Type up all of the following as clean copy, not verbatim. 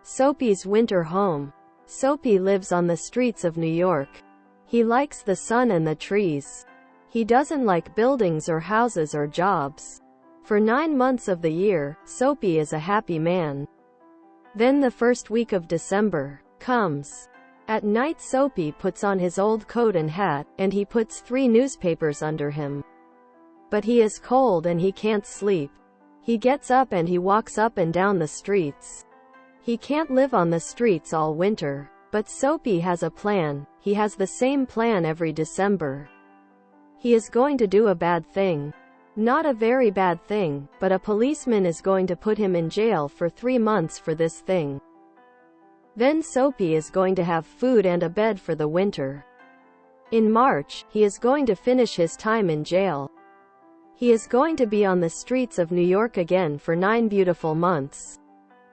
Soapy's winter home. Soapy lives on the streets of New York. He likes the sun and the trees. He doesn't like buildings or houses or jobs. For 9 months of the year, Soapy is a happy man. Then the first week of December comes. At night Soapy puts on his old coat and hat, and he puts 3 newspapers under him. But he is cold and he can't sleep. He gets up and he walks up and down the streets. He can't live on the streets all winter. But Soapy has a plan. He has the same plan every December. He is going to do a bad thing. Not a very bad thing, but a policeman is going to put him in jail for 3 months for this thing. Then Soapy is going to have food and a bed for the winter. In March, he is going to finish his time in jail. He is going to be on the streets of New York again for 9 beautiful months.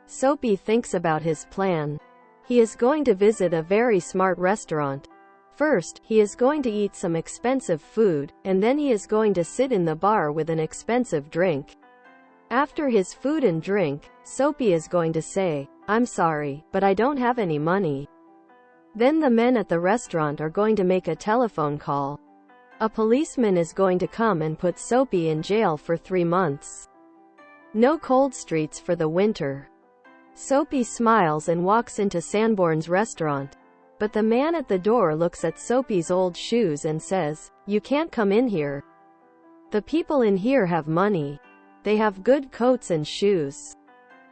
Soapy thinks about his plan. He is going to visit a very smart restaurant. First, he is going to eat some expensive food, and then he is going to sit in the bar with an expensive drink. After his food and drink, Soapy is going to say, "I'm sorry, but I don't have any money." Then the men at the restaurant are going to make a telephone call. A policeman is going to come and put Soapy in jail for 3 months. No cold streets for the winter. Soapy smiles and walks into Sanborn's restaurant. But the man at the door looks at Soapy's old shoes and says, "You can't come in here. The people in here have money. They have good coats and shoes.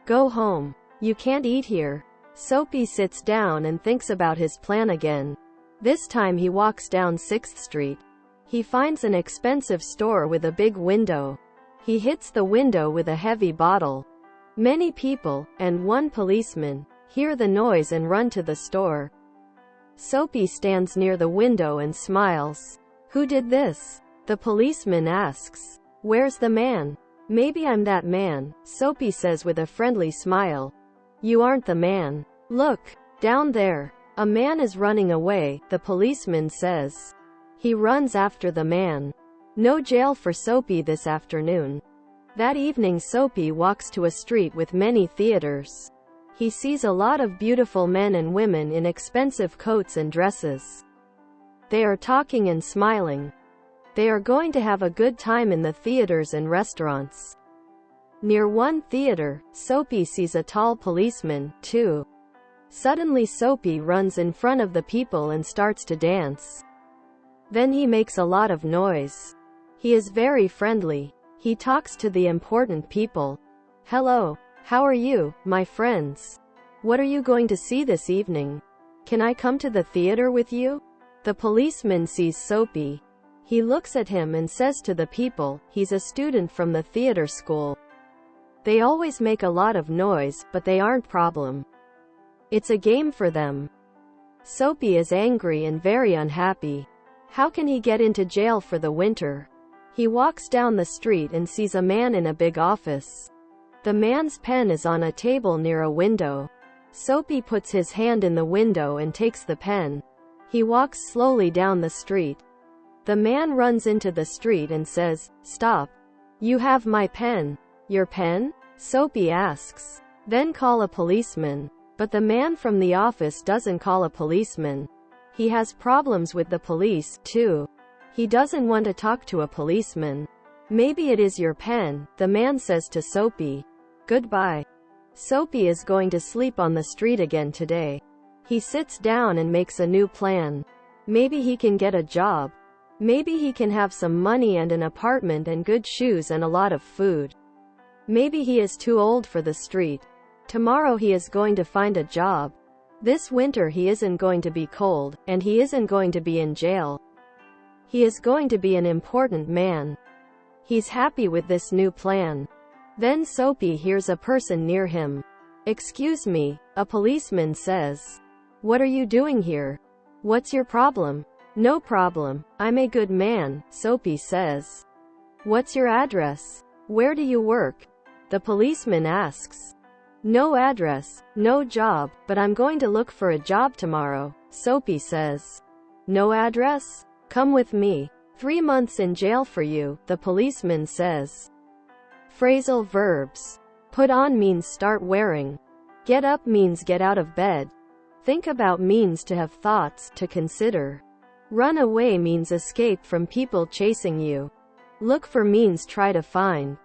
Go home. You can't eat here." Soapy sits down and thinks about his plan again. This time he walks down 6th Street. He finds an expensive store with a big window. He hits the window with a heavy bottle. Many people, and 1 policeman, hear the noise and run to the store. Soapy stands near the window and smiles. "Who did this?" the policeman asks. "Where's the man?" "Maybe I'm that man," Soapy says with a friendly smile. "You aren't the man. Look, down there. A man is running away," the policeman says. He runs after the man. No jail for Soapy this afternoon. That evening Soapy walks to a street with many theaters. He sees a lot of beautiful men and women in expensive coats and dresses. They are talking and smiling. They are going to have a good time in the theaters and restaurants. Near one theater, Soapy sees a tall policeman, too. Suddenly Soapy runs in front of the people and starts to dance. Then he makes a lot of noise. He is very friendly. He talks to the important people. "Hello. How are you, my friends? What are you going to see this evening? Can I come to the theater with you?" The policeman sees Soapy. He looks at him and says to the people, he's a student from the theater school. They always make a lot of noise, but they aren't problem. It's a game for them. Soapy is angry and very unhappy. How can he get into jail for the winter? He walks down the street and sees a man in a big office. The man's pen is on a table near a window. Soapy puts his hand in the window and takes the pen. He walks slowly down the street. The man runs into the street and says, "Stop. You have my pen." "Your pen?" Soapy asks. "Then call a policeman." But the man from the office doesn't call a policeman. He has problems with the police, too. He doesn't want to talk to a policeman. "Maybe it is your pen," the man says to Soapy. "Goodbye." Soapy is going to sleep on the street again today. He sits down and makes a new plan. Maybe he can get a job. Maybe he can have some money and an apartment and good shoes and a lot of food. Maybe he is too old for the street. Tomorrow he is going to find a job. This winter he isn't going to be cold, and he isn't going to be in jail. He is going to be an important man. He's happy with this new plan. Then Soapy hears a person near him. "Excuse me," a policeman says. "What are you doing here? What's your problem?" "No problem. I'm a good man," Soapy says. "What's your address? Where do you work?" the policeman asks. "No address, no job, but I'm going to look for a job tomorrow," Soapy says. "No address? Come with me. 3 months in jail for you," the policeman says. Phrasal verbs. Put on means start wearing. Get up means get out of bed. Think about means to have thoughts, to consider. Run away means escape from people chasing you. Look for means try to find.